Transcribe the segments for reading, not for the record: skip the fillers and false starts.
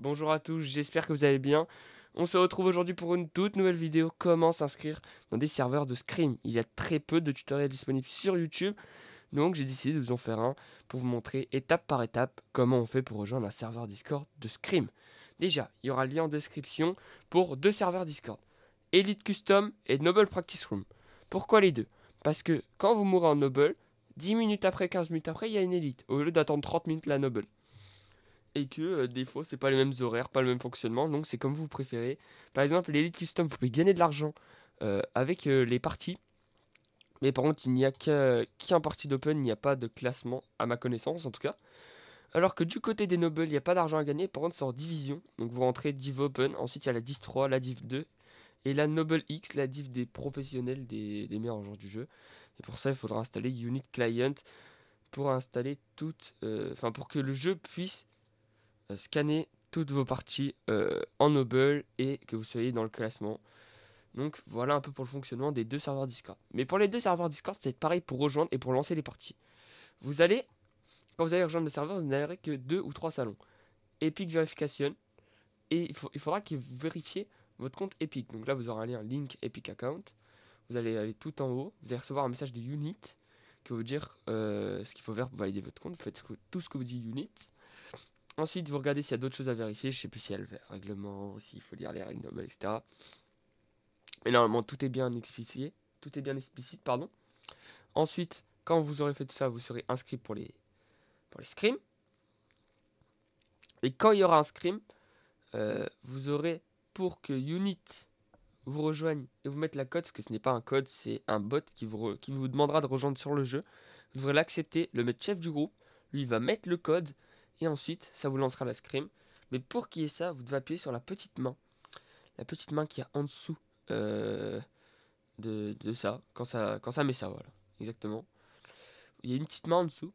bonjour à tous, j'espère que vous allez bien. On se retrouve aujourd'hui pour une toute nouvelle vidéo, comment s'inscrire dans des serveurs de Scream. Il y a très peu de tutoriels disponibles sur YouTube, donc j'ai décidé de vous en faire un pour vous montrer étape par étape comment on fait pour rejoindre un serveur Discord de Scream. Déjà, il y aura le lien en description pour deux serveurs Discord, Elite Custom et Noble Practice Room. Pourquoi les deux? Parce que quand vous mourrez en Noble, 10 minutes après, 15 minutes après, il y a une Elite, au lieu d'attendre 30 minutes la Noble. Et que des fois c'est pas les mêmes horaires, pas le même fonctionnement, donc c'est comme vous préférez. Par exemple, l'Elite Custom, vous pouvez gagner de l'argent avec les parties, mais par contre il n'y a qu'un parti d'open, il n'y a pas de classement à ma connaissance en tout cas. Alors que du côté des Nobles, il n'y a pas d'argent à gagner, par contre c'est en division, donc vous rentrez Div Open, ensuite il y a la Div 3, la Div 2, et la Noble X, la Div des professionnels, des meilleurs joueurs du jeu. Et pour ça il faudra installer Unit Client pour installer toutes, pour que le jeu puisse scanner toutes vos parties en Noble et que vous soyez dans le classement. Donc voilà un peu pour le fonctionnement des deux serveurs Discord. Mais pour les deux serveurs Discord, c'est pareil pour rejoindre et pour lancer les parties. Vous allez, quand vous allez rejoindre le serveur, vous n'aurez que 2 ou 3 salons. Epic Verification. Et il faudra que vous vérifiez votre compte Epic. Donc là, vous aurez un lien Link Epic Account. Vous allez aller tout en haut. Vous allez recevoir un message de Unit qui va vous dire ce qu'il faut faire pour valider votre compte. Vous faites tout ce que vous dit Unit. Ensuite, vous regardez s'il y a d'autres choses à vérifier. Je sais plus s'il y a le règlement, s'il faut lire les règles nobles, etc. Mais normalement, tout est bien explicité. Tout est bien explicite, pardon. Ensuite, quand vous aurez fait tout ça, vous serez inscrit pour les scrims. Et quand il y aura un scrim, vous aurez, pour que Unit vous rejoigne et vous mette la code, parce que ce n'est pas un code, c'est un bot qui vous demandera de rejoindre sur le jeu. Vous devrez l'accepter, le mettre chef du groupe. Lui, il va mettre le code. Et ensuite, ça vous lancera la scrim. Mais pour qu'il y ait ça, vous devez appuyer sur la petite main. La petite main qui est en dessous de ça. Quand ça met ça, voilà. Exactement. Il y a une petite main en dessous.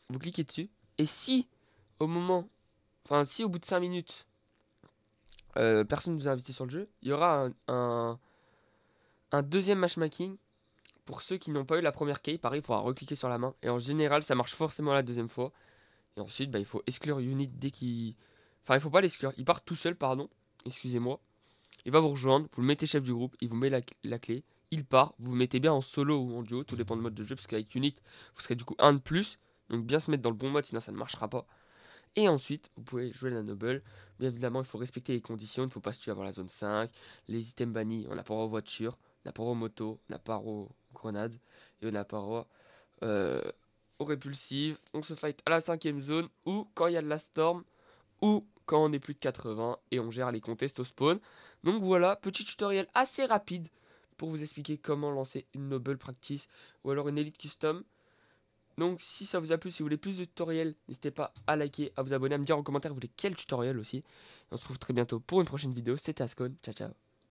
Vous cliquez dessus. Et si, si au bout de 5 minutes, personne ne vous a invité sur le jeu, il y aura un deuxième matchmaking. Pour ceux qui n'ont pas eu la première key, pareil, il faudra recliquer sur la main. Et en général, ça marche forcément la deuxième fois. Et ensuite, il faut exclure Unit dès qu'il... Enfin, il faut pas l'exclure. Il part tout seul, pardon. Excusez-moi. Il va vous rejoindre. Vous le mettez chef du groupe. Il vous met la clé. Il part. Vous le mettez bien en solo ou en duo. Tout dépend du mode de jeu. Parce qu'avec Unit, vous serez du coup un de plus. Donc bien se mettre dans le bon mode, sinon ça ne marchera pas. Et ensuite, vous pouvez jouer la Noble. Bien évidemment, il faut respecter les conditions. Il ne faut pas se tuer avant la zone 5. Les items bannis, on n'a pas droit aux voitures. On n'a pas droit aux motos. On n'a pas droit aux grenades. Et on n'a pas droit aux répulsives. On se fight à la 5ème zone. Ou quand il y a de la storm. Ou quand on est plus de 80. Et on gère les contests au spawn. Donc voilà, petit tutoriel assez rapide pour vous expliquer comment lancer une Noble Practice. Ou alors une Elite Custom. Donc si ça vous a plu, si vous voulez plus de tutoriels, n'hésitez pas à liker, à vous abonner, à me dire en commentaire vous voulez quel tutoriel aussi. Et on se retrouve très bientôt pour une prochaine vidéo. C'était Ascon, ciao ciao.